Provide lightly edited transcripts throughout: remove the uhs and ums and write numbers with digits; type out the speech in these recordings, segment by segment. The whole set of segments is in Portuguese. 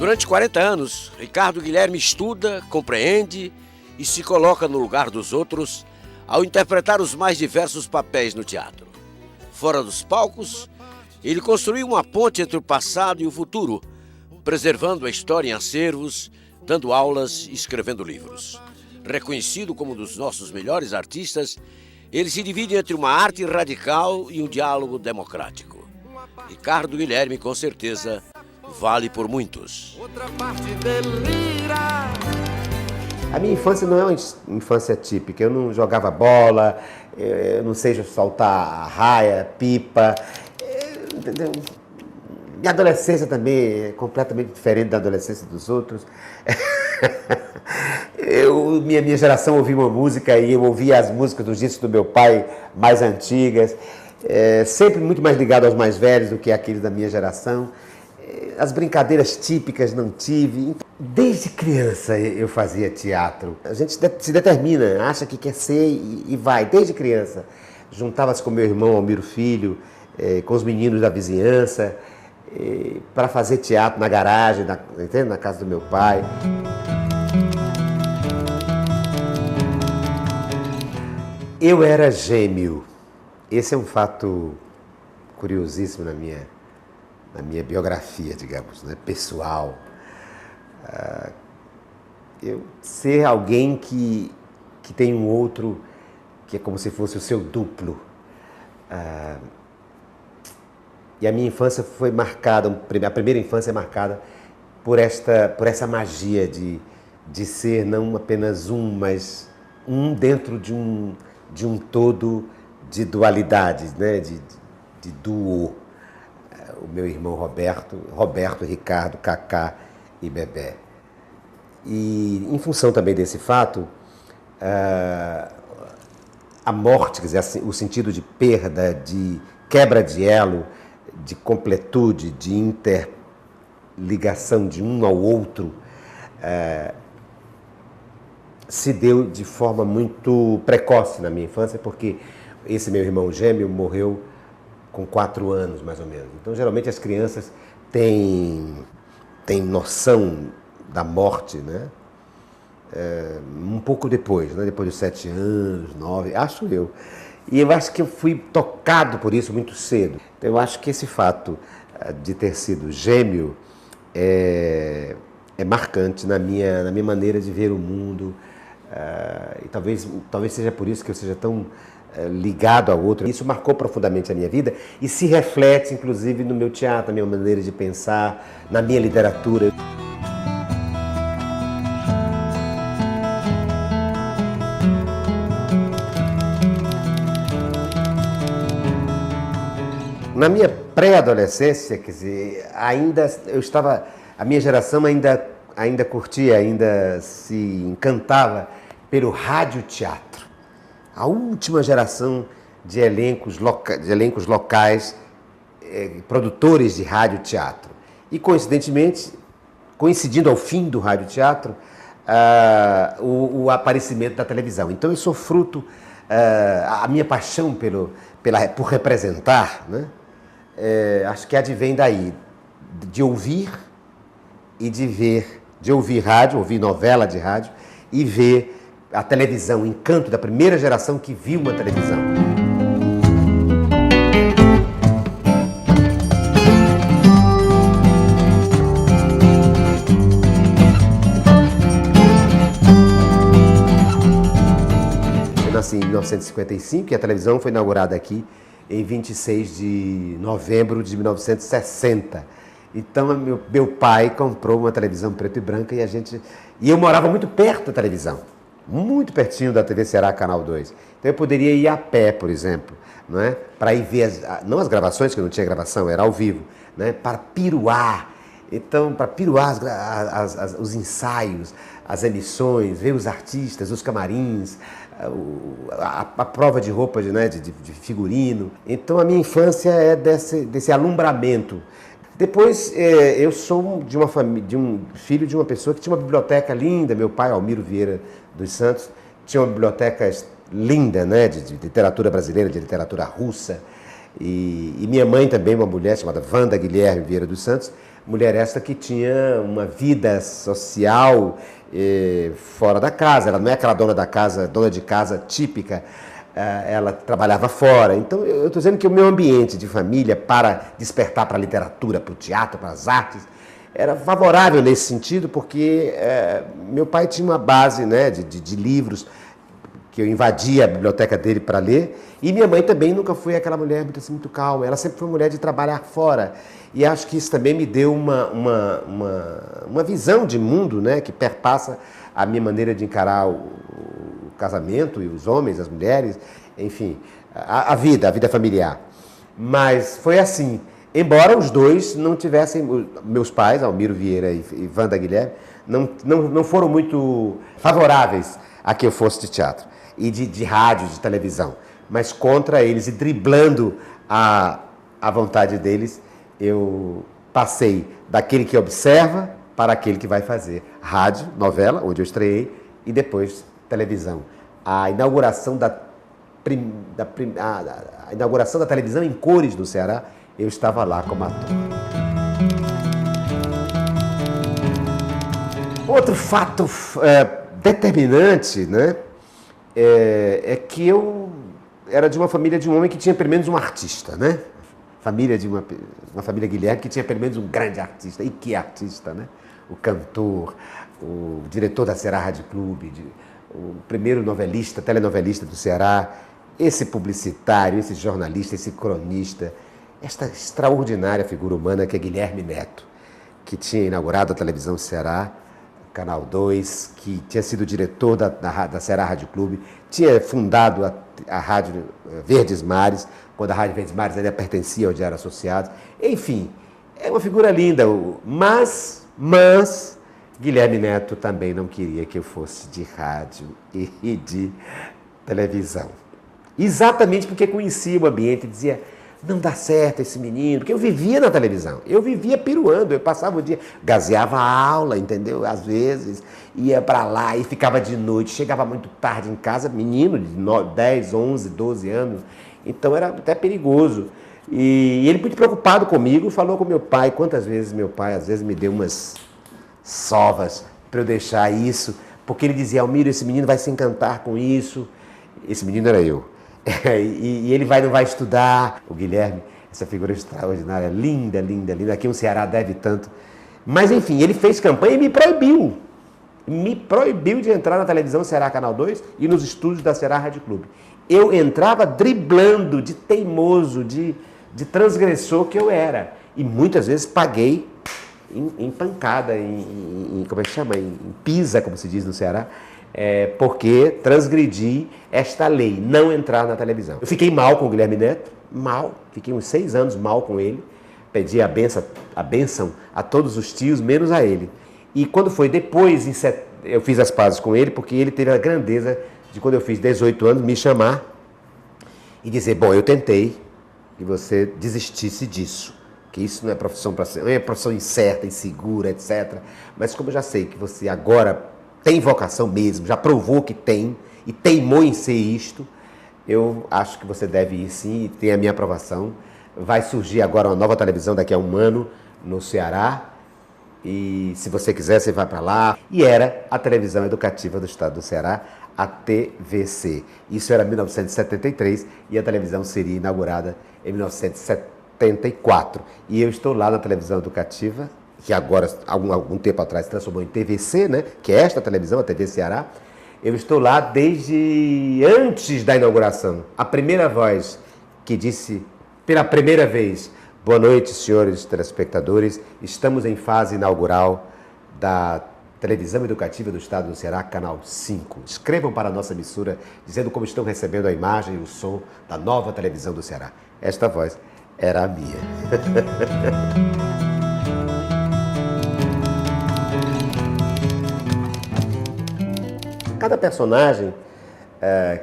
Durante 40 anos, Ricardo Guilherme estuda, compreende e se coloca no lugar dos outros ao interpretar os mais diversos papéis no teatro. Fora dos palcos, ele construiu uma ponte entre o passado e o futuro, preservando a história em acervos, dando aulas e escrevendo livros. Reconhecido como um dos nossos melhores artistas, ele se divide entre uma arte radical e um diálogo democrático. Ricardo Guilherme, com certeza, vale por muitos. Outra parte delira. A minha infância não é uma infância típica. Eu não jogava bola, eu não sei saltar raia, pipa. Entendeu? Minha adolescência também é completamente diferente da adolescência dos outros. Minha geração ouvia uma música e eu ouvia as músicas dos discos do meu pai mais antigas, sempre muito mais ligado aos mais velhos do que aqueles da minha geração. As brincadeiras típicas não tive. Desde criança eu fazia teatro. A gente se determina, acha que quer ser e vai, desde criança. Juntava-se com meu irmão Almiro Filho, com os meninos da vizinhança, para fazer teatro na garagem, na casa do meu pai. Eu era gêmeo. Esse é um fato curiosíssimo na minha biografia, digamos, né, pessoal. Eu ser alguém que tem um outro que é como se fosse o seu duplo. E a minha infância foi marcada, a primeira infância é marcada por essa magia de ser não apenas um, mas um dentro de um todo de dualidade, né? de duo. O meu irmão Roberto, Ricardo, Cacá e Bebé. E em função também desse fato, a morte, quer dizer, o sentido de perda, de quebra de elo, de completude, de interligação de um ao outro, se deu de forma muito precoce na minha infância, porque esse meu irmão gêmeo morreu com 4 anos, mais ou menos. Então, geralmente, as crianças têm noção da morte, né? Um pouco depois, né? Depois dos 7 anos, 9, acho eu. E eu acho que eu fui tocado por isso muito cedo. Então, eu acho que esse fato de ter sido gêmeo é marcante na minha maneira de ver o mundo. E talvez seja por isso que eu seja tão ligado ao outro. Isso marcou profundamente a minha vida e se reflete, inclusive, no meu teatro, na minha maneira de pensar, na minha literatura. Na minha pré-adolescência, quer dizer, a minha geração ainda curtia, ainda se encantava pelo radioteatro. A última geração de elencos locais, produtores de radioteatro. E, coincidindo ao fim do radioteatro, o aparecimento da televisão. Então, eu sou fruto, a minha paixão por representar, né? Acho que advém daí, de ouvir e de ver, de ouvir rádio, ouvir novela de rádio e ver a televisão, o encanto da primeira geração que viu uma televisão. Eu nasci em 1955 e a televisão foi inaugurada aqui em 26 de novembro de 1960. Então, meu pai comprou uma televisão preto e branca e eu morava muito perto da televisão, muito pertinho da TV Ceará Canal 2. Então, eu poderia ir a pé, por exemplo, não é? Para ir ver, não as gravações, que não tinha gravação, era ao vivo, né? Para piruar. Então, para piruar os ensaios, as emissões, ver os artistas, os camarins, a prova de roupa, de figurino. Então, a minha infância é desse alumbramento. Depois, eu sou de um filho de uma pessoa que tinha uma biblioteca linda. Meu pai, Almiro Vieira dos Santos, tinha uma biblioteca linda, né, de literatura brasileira, de literatura russa. E minha mãe também, uma mulher chamada Wanda Guilherme Vieira dos Santos, Mulher esta que tinha uma vida social fora da casa. Ela não é aquela dona de casa típica. Ela trabalhava fora. Então, eu estou dizendo que o meu ambiente de família para despertar para a literatura, para o teatro, para as artes, era favorável nesse sentido, porque meu pai tinha uma base, né, de livros que eu invadia a biblioteca dele para ler, e minha mãe também nunca foi aquela mulher muito calma, ela sempre foi mulher de trabalhar fora, e acho que isso também me deu uma visão de mundo, né, que perpassa a minha maneira de encarar o casamento, e os homens, as mulheres, enfim, a vida familiar. Mas foi assim, embora os dois não tivessem, meus pais, Almiro Vieira e Wanda Guilherme, não foram muito favoráveis a que eu fosse de teatro e de rádio, de televisão, mas contra eles e driblando a vontade deles, eu passei daquele que observa para aquele que vai fazer rádio, novela, onde eu estreiei, e depois televisão. A inauguração da televisão em cores no Ceará, eu estava lá como ator. Outro fato determinante, né, é que eu era de uma família de um homem que tinha pelo menos um artista, né? Uma família Guilherme que tinha pelo menos um grande artista. E que artista, né? O cantor, o diretor da Ceará Rádio Clube, o primeiro novelista, telenovelista do Ceará, esse publicitário, esse jornalista, esse cronista, esta extraordinária figura humana que é Guilherme Neto, que tinha inaugurado a televisão Ceará, Canal 2, que tinha sido diretor da Ceará Rádio Clube, tinha fundado a Rádio Verdes Mares, quando a Rádio Verdes Mares ainda pertencia ao Diário Associados. Enfim, é uma figura linda, mas Guilherme Neto também não queria que eu fosse de rádio e de televisão. Exatamente porque conhecia o ambiente e dizia, não dá certo esse menino, porque eu vivia na televisão, eu vivia piruando, eu passava o dia, gazeava a aula, entendeu? Às vezes, ia para lá e ficava de noite, chegava muito tarde em casa, menino de 10, 11, 12 anos, então era até perigoso. E ele muito preocupado comigo, falou com meu pai, quantas vezes meu pai às vezes me deu umas sovas para eu deixar isso, porque ele dizia, Almiro, esse menino vai se encantar com isso, esse menino era eu. E ele não vai estudar. O Guilherme, essa figura extraordinária, linda, linda, linda. Aqui o Ceará deve tanto. Mas, enfim, ele fez campanha e me proibiu. Me proibiu de entrar na televisão Ceará Canal 2 e nos estúdios da Ceará Rádio Clube. Eu entrava driblando, de teimoso, de transgressor que eu era. E muitas vezes paguei em pancada, como é que chama? Em pisa, como se diz no Ceará. Porque transgredi esta lei, não entrar na televisão. Eu fiquei mal com o Guilherme Neto, fiquei uns 6 anos mal com ele, pedi a bênção a todos os tios, menos a ele. E quando foi depois, eu fiz as pazes com ele, porque ele teve a grandeza de, quando eu fiz 18 anos, me chamar e dizer, bom, eu tentei que você desistisse disso, que isso não é profissão para ser, é uma profissão incerta, insegura, etc. Mas como eu já sei que você agora tem vocação mesmo, já provou que tem e teimou em ser isto, eu acho que você deve ir sim e tem a minha aprovação. Vai surgir agora uma nova televisão daqui a um ano no Ceará e se você quiser você vai para lá. E era a televisão educativa do estado do Ceará, a TVC. Isso era 1973 e a televisão seria inaugurada em 1974. E eu estou lá na televisão educativa, que agora, algum tempo atrás, se transformou em TVC, né? Que é esta televisão, a TV Ceará. Eu estou lá desde antes da inauguração. A primeira voz que disse, pela primeira vez, boa noite, senhores telespectadores, estamos em fase inaugural da televisão educativa do estado do Ceará, Canal 5. Escrevam para a nossa emissora, dizendo como estão recebendo a imagem e o som da nova televisão do Ceará. Esta voz era a minha. Cada personagem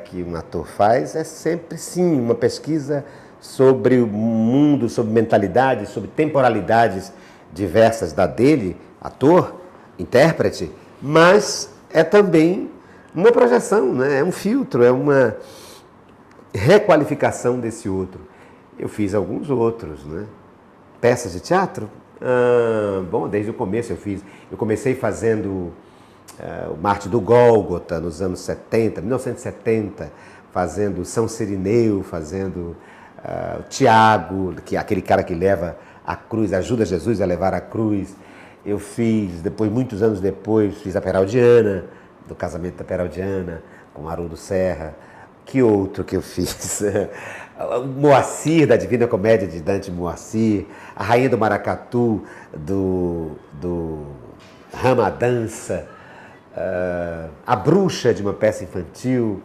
que um ator faz é sempre, sim, uma pesquisa sobre o mundo, sobre mentalidades, sobre temporalidades diversas da dele, ator, intérprete, mas é também uma projeção, né? É um filtro, é uma requalificação desse outro. Eu fiz alguns outros, né? Peças de teatro, Bom, desde o começo eu comecei fazendo o Marte do Gólgota nos anos 70, 1970, fazendo São Cirineu, fazendo o Tiago, que é aquele cara que leva a cruz, ajuda Jesus a levar a cruz. Eu fiz, depois, muitos anos depois, fiz a Peraldiana, do casamento da Peraldiana, com Haroldo Serra. Que outro que eu fiz? Moacir, da Divina Comédia de Dante Moacir, a Rainha do Maracatu, do Rama-Dança, a Bruxa, de uma peça infantil.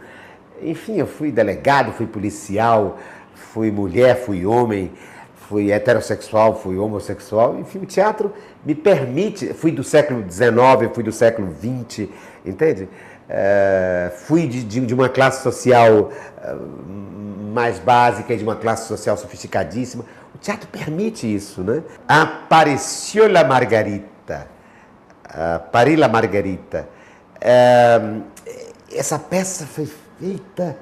Enfim, eu fui delegado, fui policial, fui mulher, fui homem, fui heterossexual, fui homossexual. Enfim, o teatro me permite, fui do século XIX, fui do século XX, entende? Fui de uma classe social mais básica e de uma classe social sofisticadíssima. O teatro permite isso, né? Apareceu la Margarita, Paris la Margarita. Essa peça foi feita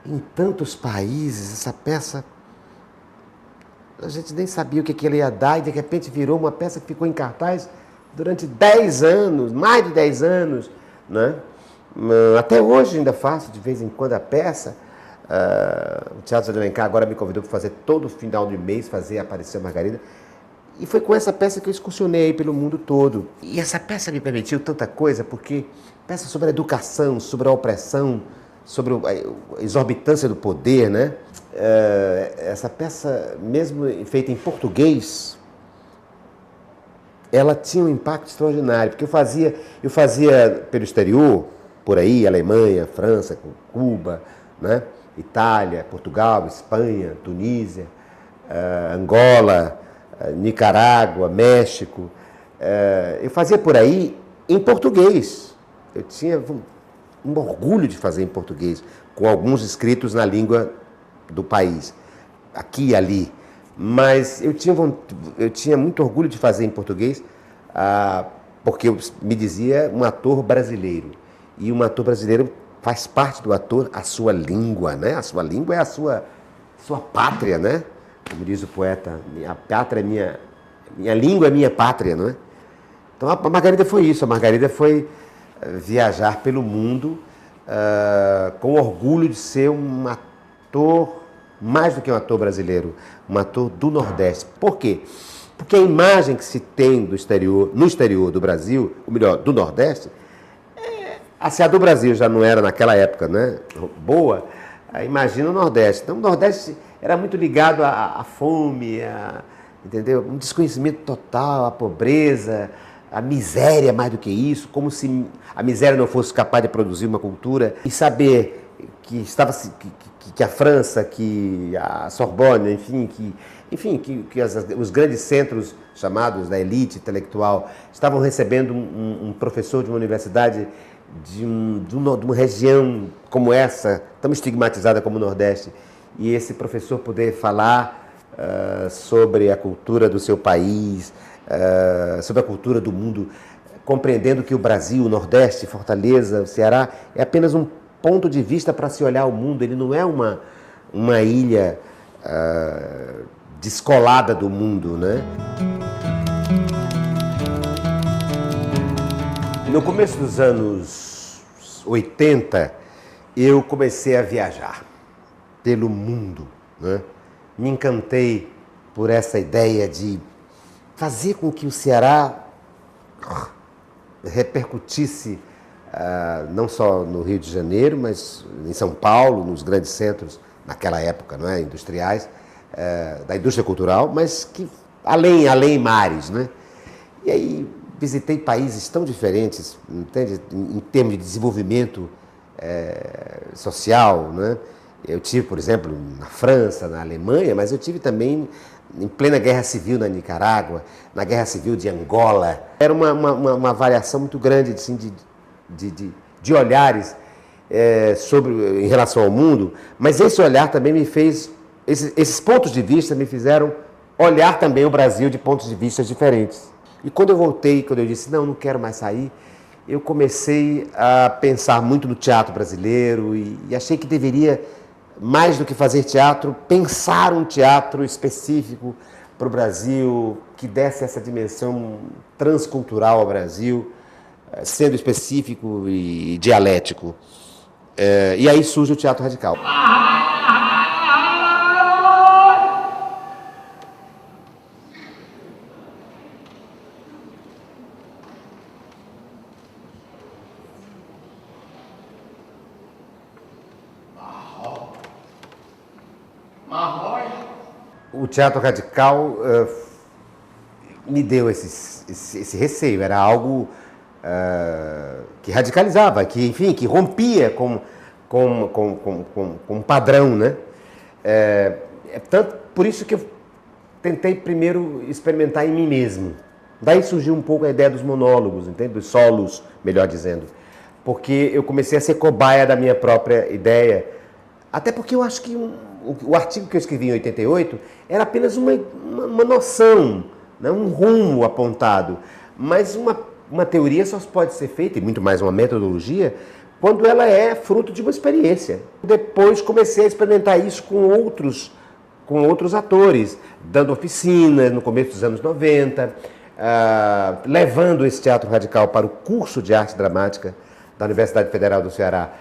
em tantos países, essa peça a gente nem sabia o que ela ia dar e de repente virou uma peça que ficou em cartaz durante 10 anos, mais de 10 anos, né? Até hoje ainda faço de vez em quando a peça. O Teatro de Alencar agora me convidou para fazer todo final de mês, fazer Aparecer a Margarida. E foi com essa peça que eu excursionei pelo mundo todo. E essa peça me permitiu tanta coisa, porque peça sobre a educação, sobre a opressão, sobre a exorbitância do poder, né? Essa peça, mesmo feita em português, ela tinha um impacto extraordinário, porque eu fazia pelo exterior, por aí, Alemanha, França, Cuba, né? Itália, Portugal, Espanha, Tunísia, Angola, Nicarágua, México. Eu fazia por aí em português. Eu tinha um orgulho de fazer em português, com alguns escritos na língua do país, aqui e ali. Mas eu tinha muito orgulho de fazer em português, porque eu me dizia um ator brasileiro. E um ator brasileiro faz parte do ator a sua língua, né? A sua língua é a sua pátria, né? Como diz o poeta, minha pátria é minha língua é minha pátria, não é? Então a Margarida foi isso, a Margarida foi viajar pelo mundo com orgulho de ser um ator, mais do que um ator brasileiro, um ator do Nordeste. Por quê? Porque a imagem que se tem no exterior do Brasil, ou melhor, do Nordeste, se a do Brasil já não era naquela época, né, boa, imagina o Nordeste. Então o Nordeste era muito ligado à fome, entendeu? Um desconhecimento total, à pobreza, à miséria mais do que isso, como se a miséria não fosse capaz de produzir uma cultura. E saber que a França, que a Sorbonne, enfim, que os grandes centros chamados da elite intelectual estavam recebendo um professor de uma universidade de uma região como essa, tão estigmatizada como o Nordeste, e esse professor poder falar sobre a cultura do seu país, sobre a cultura do mundo, compreendendo que o Brasil, o Nordeste, Fortaleza, o Ceará, é apenas um ponto de vista para se olhar o mundo, ele não é uma ilha descolada do mundo, né? No começo dos anos 80, eu comecei a viajar pelo mundo, né? Me encantei por essa ideia de fazer com que o Ceará repercutisse não só no Rio de Janeiro, mas em São Paulo, nos grandes centros, naquela época, não é, industriais, da indústria cultural, mas que além mares, né? E aí visitei países tão diferentes, entende? Em termos de desenvolvimento social, né? Eu tive, por exemplo, na França, na Alemanha, mas eu tive também em plena Guerra Civil na Nicarágua, na Guerra Civil de Angola. Era uma variação muito grande assim, de olhares em relação ao mundo, mas esse olhar também me fez, esses pontos de vista me fizeram olhar também o Brasil de pontos de vista diferentes. E quando eu voltei, quando eu disse, não quero mais sair, eu comecei a pensar muito no teatro brasileiro e achei que deveria, mais do que fazer teatro, pensar um teatro específico para o Brasil, que desse essa dimensão transcultural ao Brasil, sendo específico e dialético. E aí surge o teatro radical. O teatro radical me deu esse receio, era algo que radicalizava, que, enfim, que rompia com um padrão, né? Tanto por isso que eu tentei primeiro experimentar em mim mesmo. Daí surgiu um pouco a ideia dos monólogos, entende? Dos solos, melhor dizendo. Porque eu comecei a ser cobaia da minha própria ideia. Até porque eu acho que o artigo que eu escrevi em 88 era apenas uma noção, né? Um rumo apontado. Mas uma teoria só pode ser feita, e muito mais uma metodologia, quando ela é fruto de uma experiência. Depois comecei a experimentar isso com outros atores, dando oficinas no começo dos anos 90, levando esse teatro radical para o curso de arte dramática da Universidade Federal do Ceará,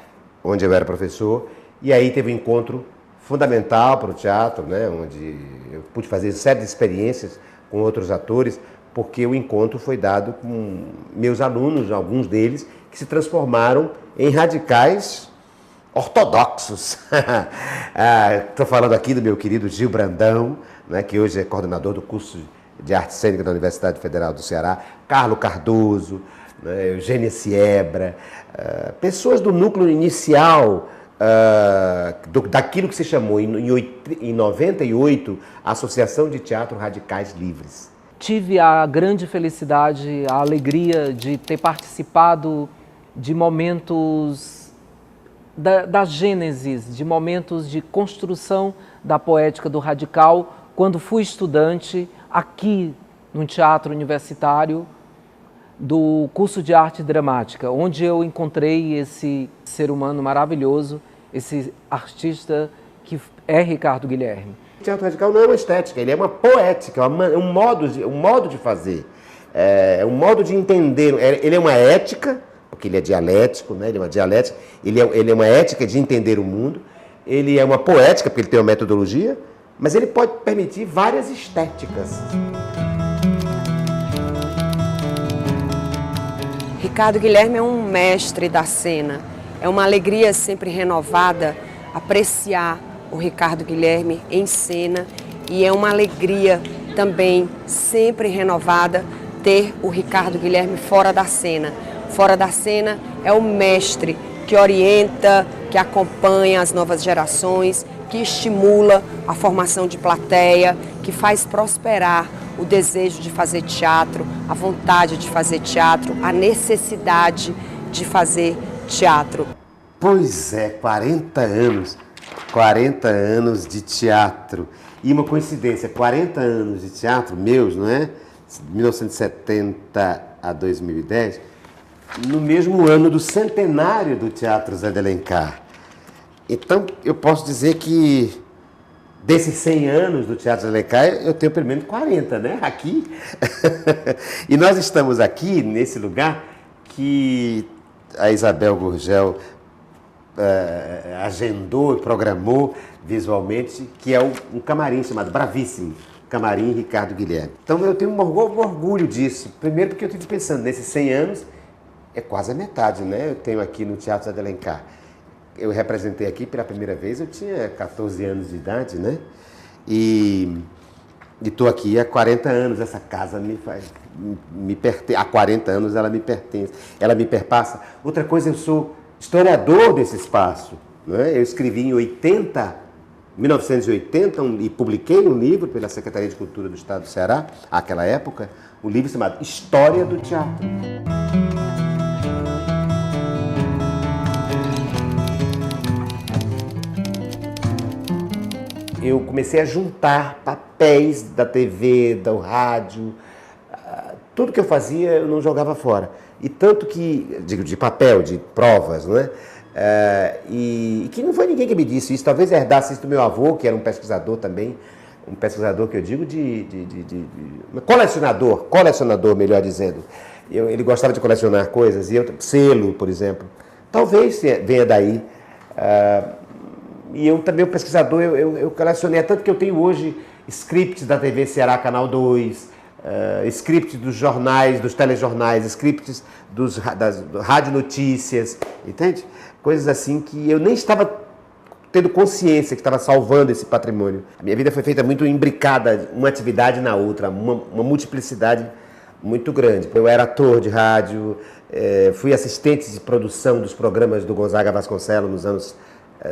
onde eu era professor, e aí teve um encontro fundamental para o teatro, né, onde eu pude fazer série de experiências com outros atores, porque o encontro foi dado com meus alunos, alguns deles, que se transformaram em radicais ortodoxos. Estou falando aqui do meu querido Gil Brandão, né, que hoje é coordenador do curso de arte cênica da Universidade Federal do Ceará, Carlo Cardoso, né, Eugênia Siebra, pessoas do núcleo inicial daquilo que se chamou em 98 a Associação de Teatro Radicais Livres. Tive a grande felicidade, a alegria de ter participado de momentos da gênesis, de momentos de construção da poética do radical, quando fui estudante aqui no Teatro Universitário do curso de arte dramática, onde eu encontrei esse ser humano maravilhoso, esse artista que é Ricardo Guilherme. O teatro radical não é uma estética, ele é uma poética, é um modo de fazer, é um modo de entender. Ele é uma ética, porque ele é dialético, né? Ele é uma dialética, ele é uma ética de entender o mundo, ele é uma poética, porque ele tem uma metodologia, mas ele pode permitir várias estéticas. Ricardo Guilherme é um mestre da cena, é uma alegria sempre renovada apreciar o Ricardo Guilherme em cena e é uma alegria também sempre renovada ter o Ricardo Guilherme fora da cena. Fora da cena é o mestre que orienta, que acompanha as novas gerações, que estimula a formação de plateia, que faz prosperar o desejo de fazer teatro, a vontade de fazer teatro, a necessidade de fazer teatro. Pois é, 40 anos de teatro. E uma coincidência, 40 anos de teatro meus, não é? De 1970 a 2010, no mesmo ano do centenário do Teatro Zé de Alencar. Então, eu posso dizer que desses 100 anos do Teatro Zé de Alencar, eu tenho pelo menos 40, né? Aqui. E nós estamos aqui, nesse lugar que a Isabel Gurgel agendou e programou visualmente, que é um camarim chamado Bravíssimo, Camarim Ricardo Guilherme. Então eu tenho um orgulho disso. Primeiro porque eu estive pensando, nesses 100 anos, é quase a metade, né? Eu tenho aqui no Teatro Zé de Alencar. Eu representei aqui pela primeira vez, eu tinha 14 anos de idade, né? E estou aqui há 40 anos, essa casa me pertence, há 40 anos ela me pertence, ela me perpassa. Outra coisa, eu sou historiador desse espaço, né? Eu escrevi em 1980 e publiquei um livro pela Secretaria de Cultura do Estado do Ceará, àquela época, um livro chamado História do Teatro. Eu comecei a juntar papéis da TV, do rádio, tudo que eu fazia eu não jogava fora. E tanto que, digo, de papel, de provas, né? E que não foi ninguém que me disse isso, talvez herdasse isso do meu avô, que era um pesquisador também, um pesquisador que eu digo colecionador, melhor dizendo. Ele gostava de colecionar coisas, e eu, selo, por exemplo. Talvez venha daí. E eu também, o pesquisador, eu colecionei, é tanto que eu tenho hoje scripts da TV Ceará Canal 2, scripts dos jornais, dos telejornais, scripts das rádio notícias, entende? Coisas assim que eu nem estava tendo consciência que estava salvando esse patrimônio. A minha vida foi feita muito imbricada, uma atividade na outra, uma multiplicidade muito grande. Eu era ator de rádio, fui assistente de produção dos programas do Gonzaga Vasconcelos nos anos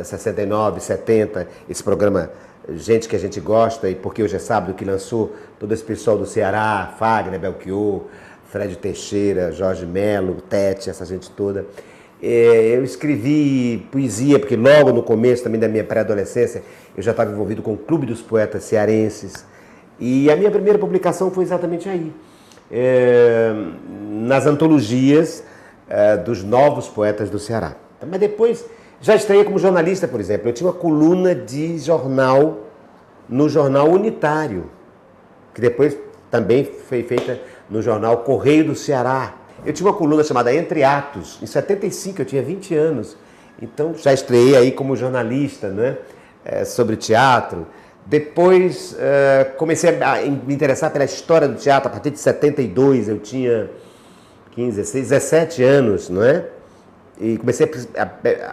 69, 70, esse programa Gente que a gente gosta, e Porque Hoje é Sábado, que lançou todo esse pessoal do Ceará, Fagner, Belchior, Fred Teixeira, Jorge Melo, Tete, essa gente toda. Eu escrevi poesia, porque logo no começo também da minha pré-adolescência eu já estava envolvido com o Clube dos Poetas Cearenses. E a minha primeira publicação foi exatamente aí, nas antologias dos novos poetas do Ceará. Mas depois já estreiei como jornalista, por exemplo. Eu tinha uma coluna de jornal no Jornal Unitário, que depois também foi feita no jornal Correio do Ceará. Eu tinha uma coluna chamada Entre Atos, em 75, eu tinha 20 anos. Então já estreiei aí como jornalista, né, sobre teatro. Depois comecei a me interessar pela história do teatro. A partir de 72 eu tinha 15, 16, 17 anos, não é? E comecei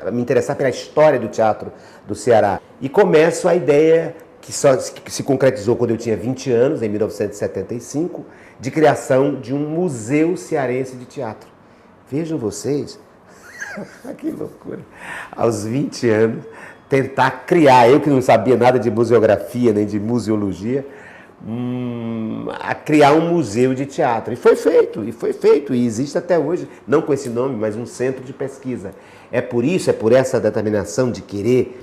a me interessar pela história do teatro do Ceará. E começo a ideia, que se concretizou quando eu tinha 20 anos, em 1975, de criação de um museu cearense de teatro. Vejam vocês, que loucura, aos 20 anos, tentar criar, eu que não sabia nada de museografia nem de museologia, a criar um museu de teatro. E foi feito, e existe até hoje, não com esse nome, mas um centro de pesquisa. É por essa determinação de querer,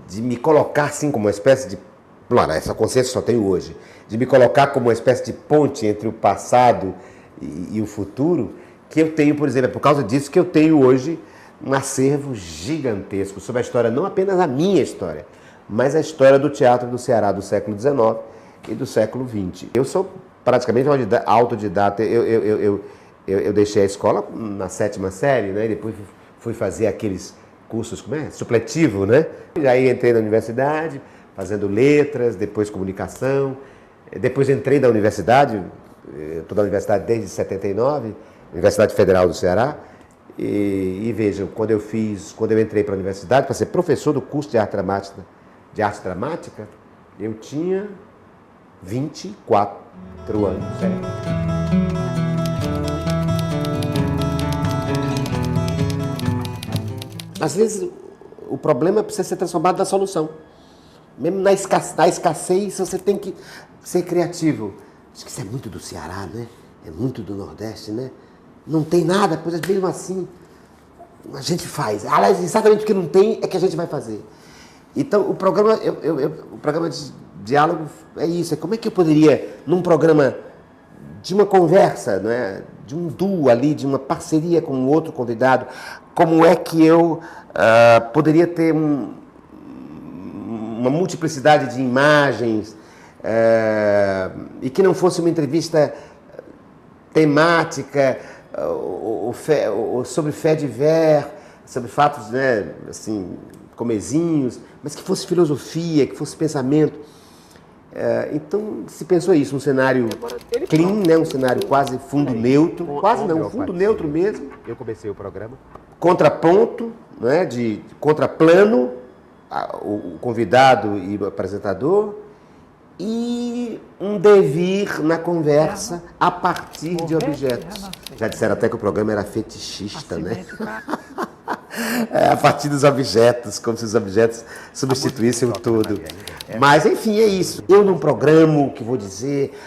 de me colocar assim como uma espécie de, claro, essa consciência só tenho hoje, de me colocar como uma espécie de ponte entre o passado e o futuro, que eu tenho, por exemplo, é por causa disso que eu tenho hoje um acervo gigantesco sobre a história, não apenas a minha história, mas a história do teatro do Ceará do século XIX e do século XX. Eu sou praticamente autodidata. Eu deixei a escola na 7ª série, né? E depois fui fazer aqueles cursos, supletivo, né? E aí entrei na universidade, fazendo letras, depois comunicação. Depois entrei na universidade, estou na universidade desde 79, Universidade Federal do Ceará. E vejam, quando eu entrei para a universidade para ser professor do curso de arte dramática, eu tinha 24 anos. Às vezes o problema precisa ser transformado na solução. Mesmo na escassez, você tem que ser criativo. Acho que isso é muito do Ceará, né? É muito do Nordeste, né? Não tem nada, pois mesmo assim a gente faz. Aliás, exatamente o que não tem é que a gente vai fazer. Então, o programa de diálogo é isso. É como é que eu poderia, num programa de uma conversa, né, de um duo ali, de uma parceria com um outro convidado, como é que eu poderia ter uma multiplicidade de imagens e que não fosse uma entrevista temática sobre fé de ver, sobre fatos, né, assim, comezinhos, mas que fosse filosofia, que fosse pensamento. Então se pensou isso, um cenário clean, né, um cenário quase fundo neutro, quase não, fundo neutro mesmo. Eu comecei o programa. Contraponto, né, de contraplano, o convidado e o apresentador, e um devir na conversa a partir de objetos. Já disseram até que o programa era fetichista, né? A partir dos objetos, como se os objetos substituíssem o todo. Mas, enfim, é isso. Eu não programo o que vou dizer,